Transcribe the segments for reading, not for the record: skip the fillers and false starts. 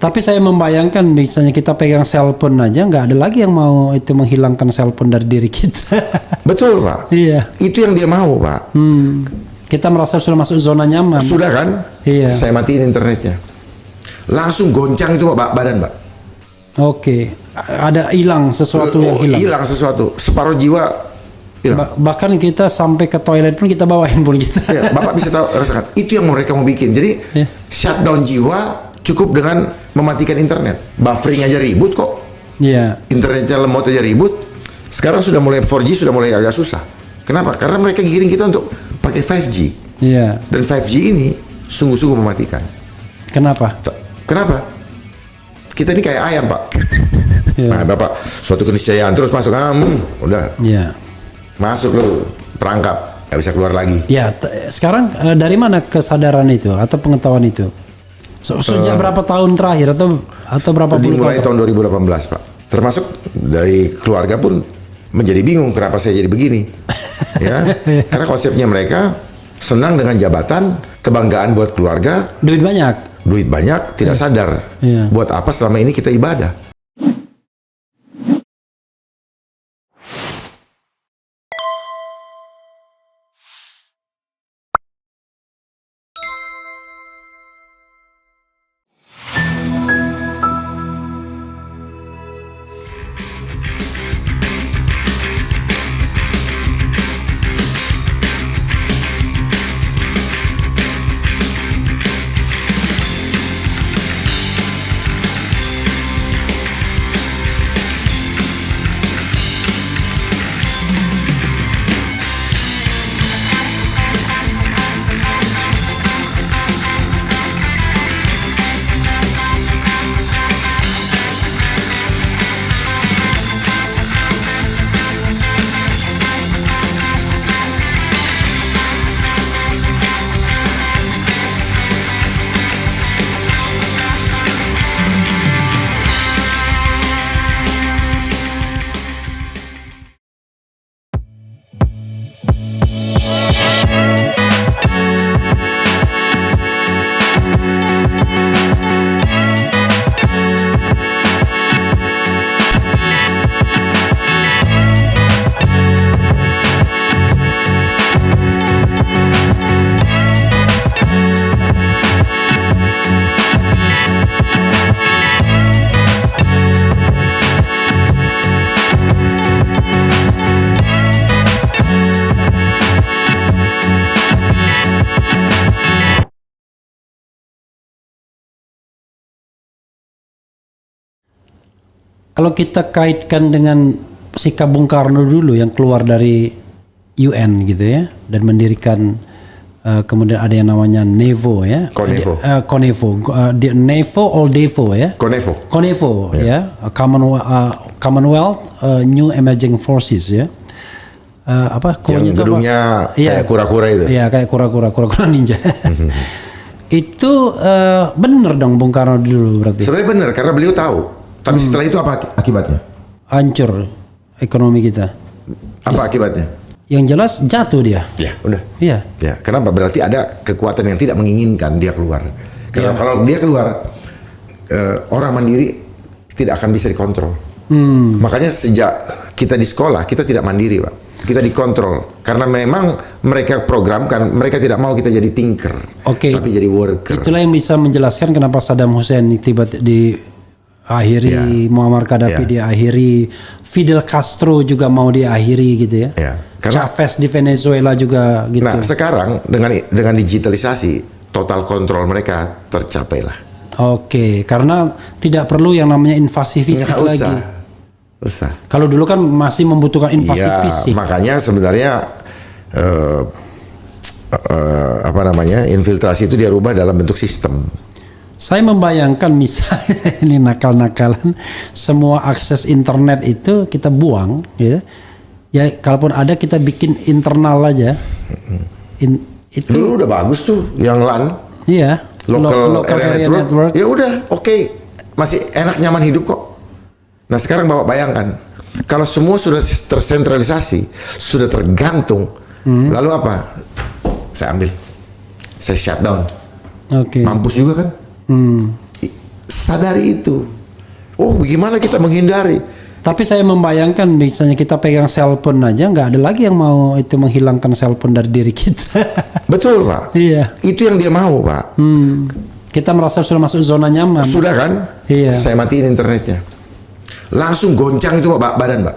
Tapi saya membayangkan misalnya kita pegang cellphone aja, nggak ada lagi yang mau itu menghilangkan cellphone dari diri kita. Betul, Pak. Iya. Itu yang dia mau, Pak. Kita merasa sudah masuk zona nyaman. Sudah kan? Iya. Saya matiin internetnya. Langsung goncang itu, Pak, badan, Pak. Oke. Ada hilang sesuatu yang hilang. Hilang sesuatu. Separuh jiwa hilang. Bahkan kita sampai ke toilet pun kita bawa handphone kita. Ya, Bapak bisa tahu rasakan. Itu yang mereka mau bikin. Jadi shutdown jiwa cukup dengan mematikan internet. Buffering aja ribut kok. Iya. Internetnya lemot aja ribut. Sekarang sudah mulai 4G sudah mulai agak susah. Kenapa? Karena mereka giring kita untuk pakai 5G. Iya. Dan 5G ini sungguh-sungguh mematikan. Kenapa? Kenapa? Kita ini kayak ayam, Pak. Iya. Nah, Bapak suatu keniscayaan terus masuk, udah Iya. masuk lu perangkap, nggak bisa keluar lagi. Ya, sekarang dari mana kesadaran itu atau pengetahuan itu? Sejak berapa tahun terakhir atau berapa puluh Dimulai tahun? tahun 2018, Pak. Termasuk dari keluarga pun menjadi bingung kenapa saya jadi begini. Ya, karena konsepnya mereka senang dengan jabatan, kebanggaan buat keluarga, Duit banyak. duit banyak, tidak sadar Iya. buat apa selama ini kita ibadah. Kalau kita kaitkan dengan sikap Bung Karno dulu yang keluar dari UN gitu ya dan mendirikan kemudian ada yang namanya NEVO ya. Konevo. Konevo. NEVO or DEVO ya. Konevo. Konevo ya. Commonwealth New Emerging Forces ya. Yang gedungnya kayak kura-kura itu. Iya, kayak kura-kura ninja. Itu benar dong Bung Karno dulu berarti. Sebenarnya benar karena beliau tahu. Tapi setelah itu apa akibatnya? Hancur ekonomi kita. Apa akibatnya? Yang jelas jatuh dia. Ya, udah. Iya. Ya, kenapa? Berarti ada kekuatan yang tidak menginginkan dia keluar. Karena kalau dia keluar, orang mandiri tidak akan bisa dikontrol. Makanya sejak kita di sekolah, kita tidak mandiri, Pak. Kita dikontrol. Karena memang mereka programkan, mereka tidak mau kita jadi thinker. Tapi jadi worker. Itulah yang bisa menjelaskan kenapa Saddam Hussein tiba-tiba diakhiri, Muammar Gaddafi diakhiri, Fidel Castro juga mau diakhiri gitu ya. Karena Chavez di Venezuela juga gitu. Nah, sekarang dengan digitalisasi, total kontrol mereka tercapai lah. Oke, karena tidak perlu yang namanya invasi fisik lagi. Usah. Kalau dulu kan masih membutuhkan invasi fisik. Makanya sebenarnya infiltrasi itu dia rubah dalam bentuk sistem. Saya membayangkan misalnya ini nakal-nakalan, semua akses internet itu kita buang, gitu. Ya kalaupun ada kita bikin internal aja. Itu dulu udah bagus tuh yang LAN. Iya. Local area network. Ya udah, oke. Masih enak nyaman hidup kok. Nah sekarang Bapak bayangkan, kalau semua sudah tersentralisasi, sudah tergantung, lalu apa? Saya ambil, saya shutdown. Oke. Mampus juga kan? sadari itu. Oh, bagaimana kita menghindari? Tapi saya membayangkan misalnya kita pegang cellphone aja nggak ada lagi yang mau itu menghilangkan cellphone dari diri kita. Betul, Pak. Iya. Itu yang dia mau, Pak. Kita merasa sudah masuk zona nyaman. Sudah kan? Iya. Saya matiin internetnya. Langsung goncang itu, Pak, badan, Pak.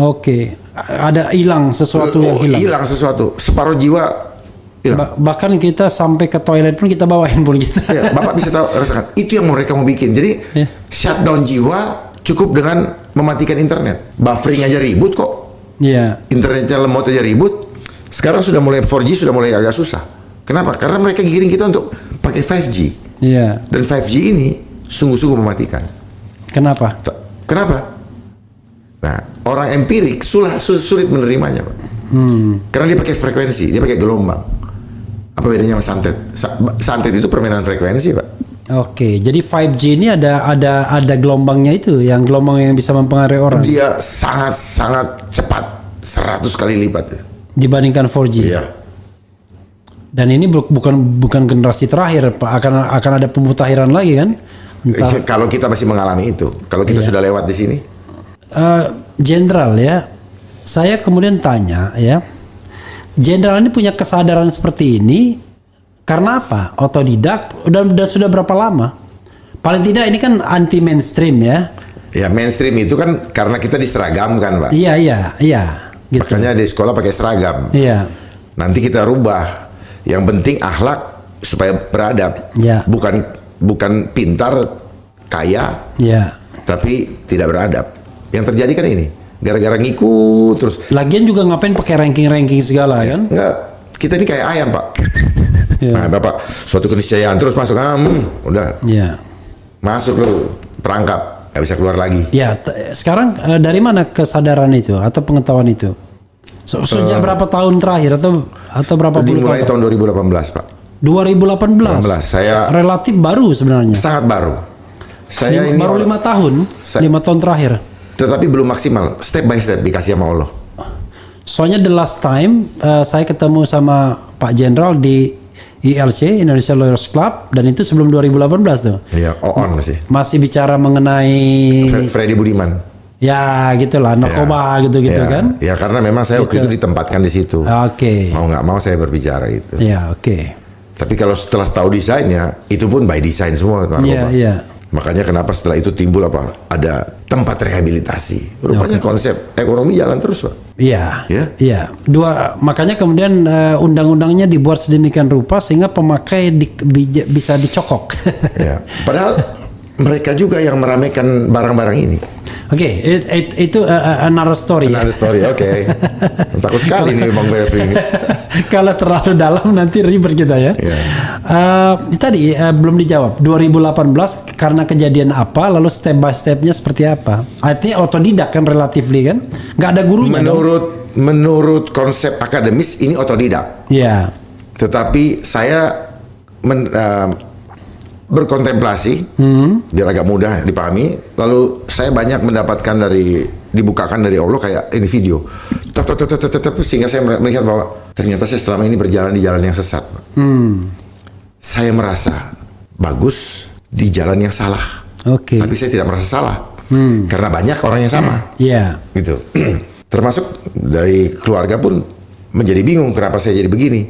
Oke. Ada hilang sesuatu yang hilang. Hilang sesuatu. Separuh jiwa hilang. Bahkan kita sampai ke toilet pun kita bawa handphone kita. Ya, Bapak bisa tahu rasakan. Itu yang mereka mau bikin. Jadi shutdown jiwa cukup dengan mematikan internet. Buffering aja ribut kok. Iya. Internetnya lemot aja ribut. Sekarang sudah mulai 4G sudah mulai agak susah. Kenapa? Karena mereka giring kita untuk pakai 5G. Iya. Dan 5G ini sungguh-sungguh mematikan. Kenapa? Kenapa? Nah, orang empirik sulit menerimanya, Pak. Karena dia pakai frekuensi, dia pakai gelombang. Apa bedanya sama santet? Santet itu permainan frekuensi, Pak. Oke, jadi 5G ini ada gelombangnya itu, yang gelombang yang bisa mempengaruhi orang Dia sangat cepat, 100 kali lipat. dibandingkan 4G. Iya. Dan ini bukan generasi terakhir, Pak. Akan ada pemutakhiran lagi kan? Entah Kalau kita masih mengalami itu, kalau kita sudah lewat di sini, Jenderal ya. Saya kemudian tanya ya. Jenderal ini punya kesadaran seperti ini karena apa? Otodidak dan sudah berapa lama? Paling tidak ini kan anti mainstream ya. ya mainstream itu kan karena kita diseragamkan, Pak. Iya. Gitu. Makanya di sekolah pakai seragam. Iya. Nanti kita rubah. Yang penting akhlak supaya beradab. Ya. Bukan pintar, kaya, Iya. tapi tidak beradab. Yang terjadi kan ini, gara-gara ngikut terus. Lagian juga ngapain pakai ranking segala kan? Enggak, kita ini kayak ayam, Pak. Iya. Nah, Bapak suatu keniscayaan terus masuk, udah Iya. masuk lu perangkap, nggak bisa keluar lagi. Ya, sekarang dari mana kesadaran itu atau pengetahuan itu? Sejak berapa tahun terakhir atau berapa puluh Dimulai tahun? tahun 2018, Pak. 2018. 18, saya relatif baru sebenarnya. sangat baru. Saya ini Baru 5 tahun, 5 tahun terakhir. tetapi belum maksimal, step by step dikasih sama Allah. Soalnya the last time saya ketemu sama Pak Jenderal di ILC, Indonesia Lawyers Club, dan itu sebelum 2018 tuh. Iya, on Masih bicara mengenai Freddy Budiman. ya gitulah narkoba gitu-gitu Ya, kan. ya karena memang saya waktu itu ditempatkan di situ. Oke. Mau nggak mau saya berbicara itu. Ya, oke. Tapi kalau setelah tahu desainnya, itu pun by design semua narkoba. Iya. Makanya kenapa setelah itu timbul ada tempat rehabilitasi. Rupanya konsep ekonomi jalan terus, Pak. Iya. Ya? Iya. Makanya kemudian undang-undangnya dibuat sedemikian rupa sehingga pemakai bisa dicokok. Ya. Padahal mereka juga yang meramaikan barang-barang ini. Oke, itu another story. Another story, oke. Takut sekali nih Bang Berfi ini. Kalau terlalu dalam nanti ribet kita ya. Iya. Tadi belum dijawab. 2018 karena kejadian apa, lalu step by stepnya seperti apa? Artinya otodidak kan relatively kan? Nggak ada gurunya dong? Menurut konsep akademis ini otodidak. Iya. Tetapi saya berkontemplasi biar agak mudah dipahami. Lalu saya banyak mendapatkan dibukakan dari Allah kayak ini video. Sehingga saya melihat bahwa ternyata saya selama ini berjalan di jalan yang sesat, Pak. Saya merasa bagus di jalan yang salah. Oke. Tapi saya tidak merasa salah. Karena banyak orang yang sama. Iya. Gitu. Termasuk dari keluarga pun menjadi bingung kenapa saya jadi begini.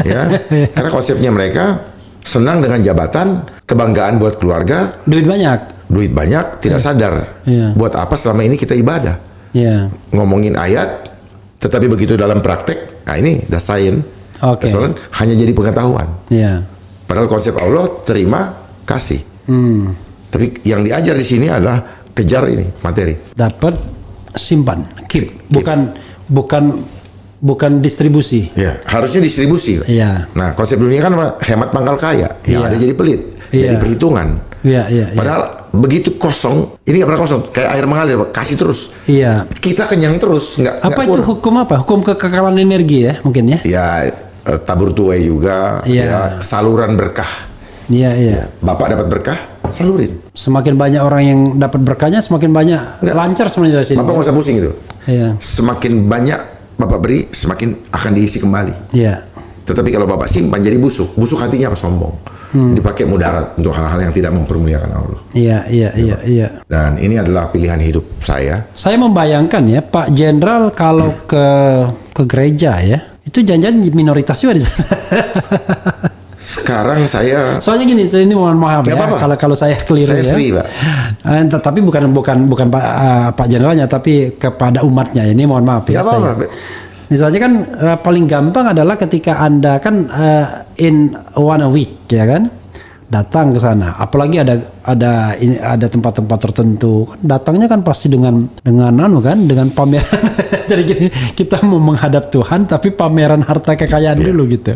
Ya. Karena konsepnya mereka senang dengan jabatan, kebanggaan buat keluarga, Duit banyak. tidak sadar. Iya. Buat apa selama ini kita ibadah? Iya. Ngomongin ayat, tetapi begitu dalam praktek, nah ini the science, Oke. hanya jadi pengetahuan. Iya. Padahal konsep Allah terima kasih. Tapi yang diajar di sini adalah kejar ini materi. Dapat simpan, keep. Bukan distribusi. Ya, harusnya distribusi. Iya. Nah, konsep dunia kan apa? Hemat pangkal kaya. Yang Iya. ada jadi pelit, jadi Iya. perhitungan. Iya. Padahal begitu kosong, ini nggak pernah kosong, kayak air mengalir, Pak. Kasih terus. Iya. Kita kenyang terus, nggak Apa itu kurang. hukum apa? Hukum kekekalan energi ya mungkin ya? Ya, tabur tuai juga, Iya. ya, saluran berkah. Iya. Bapak dapat berkah, salurin. Semakin banyak orang yang dapat berkahnya, semakin banyak lancar sebenarnya dari sini. Bapak nggak usah pusing itu. Iya. Semakin banyak Bapak beri, semakin akan diisi kembali. Iya. Tetapi kalau Bapak simpan jadi busuk hatinya apa sombong. dipakai mudarat untuk hal-hal yang tidak mempermuliakan Allah. Iya. Dan ini adalah pilihan hidup saya. Saya membayangkan ya Pak Jenderal kalau ke gereja ya, itu jangan-jangan minoritas juga di sana. Sekarang saya Soalnya gini, saya ini mohon maaf ya, kalau saya keliru Saya ya. free, Pak. Tapi bukan Pak Jenderalnya, tapi kepada umatnya. Ini mohon maaf ya. Nggak apa-apa. Misalnya kan paling gampang adalah ketika Anda kan in 1 week ya kan, datang ke sana. Apalagi ada tempat-tempat tertentu, datangnya kan pasti dengan dengan pameran. Jadi gini, kita mau menghadap Tuhan tapi pameran harta kekayaan dulu gitu.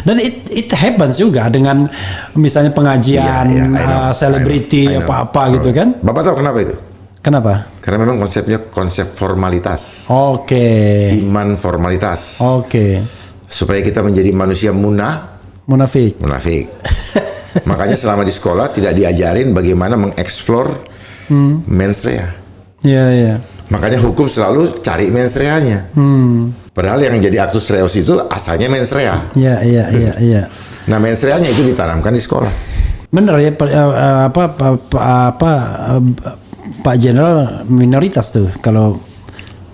Dan it happens juga dengan misalnya pengajian selebriti apa-apa gitu kan. Bapak tahu kenapa itu? Kenapa? Karena memang konsepnya konsep formalitas. Oke. Iman formalitas. Oke. Supaya kita menjadi manusia Munafik. Makanya selama di sekolah tidak diajarin bagaimana mengeksplor mens rea. Iya. Makanya hukum selalu cari mens reanya. Padahal yang jadi actus reus itu asalnya mens rea. Iya. Nah, mens reanya itu ditanamkan di sekolah. Bener ya, Pak Jenderal minoritas tuh kalau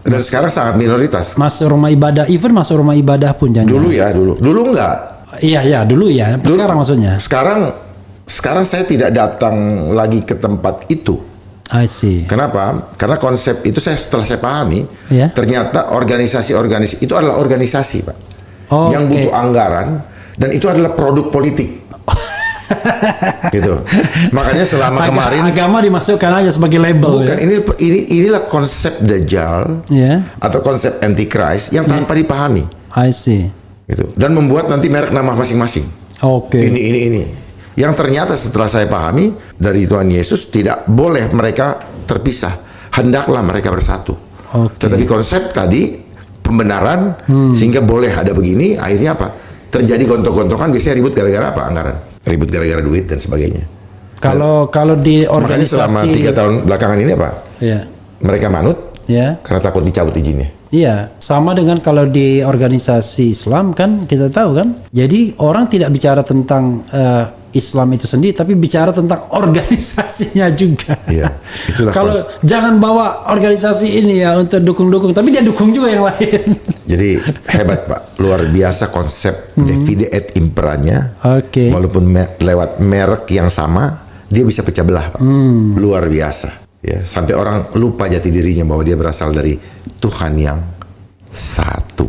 Dan sekarang sangat minoritas. masuk rumah ibadah, even masuk rumah ibadah pun jangan. Dulu enggak. Iya dulu ya. Sekarang maksudnya. Sekarang saya tidak datang lagi ke tempat itu. I see. Kenapa? Karena konsep itu setelah saya pahami, Ya. ternyata organisasi itu adalah organisasi, Pak. Oh, yang butuh anggaran, dan itu adalah produk politik. Gitu. Makanya selama kemarin agama dimasukkan aja sebagai label. bukan Ya? inilah konsep Dajjal atau konsep Antichrist yang tanpa dipahami. I see. Gitu. Dan membuat nanti merek nama masing-masing. Oke. Ini. Yang ternyata setelah saya pahami dari Tuhan Yesus tidak boleh mereka terpisah. Hendaklah mereka bersatu. Tetapi konsep tadi pembenaran sehingga boleh ada begini, akhirnya apa? Terjadi gontok-gontokan, biasanya ribut gara-gara apa? Anggaran. Ribut gara-gara duit dan sebagainya. Kalau di Makanya organisasi selama 3 tahun belakangan ini apa? Iya. Mereka manut karena takut dicabut izinnya. Iya, sama dengan kalau di organisasi Islam kan kita tahu kan. Jadi orang tidak bicara tentang Islam itu sendiri, tapi bicara tentang organisasinya juga. Iya, itulah kalau jangan bawa organisasi ini ya untuk dukung-dukung, tapi dia dukung juga yang lain. Jadi hebat, Pak, luar biasa konsep divide et imperanya. Oke. Walaupun lewat merek yang sama, dia bisa pecah belah, Pak. Luar biasa. Ya, sampai orang lupa jati dirinya bahwa dia berasal dari Tuhan yang satu.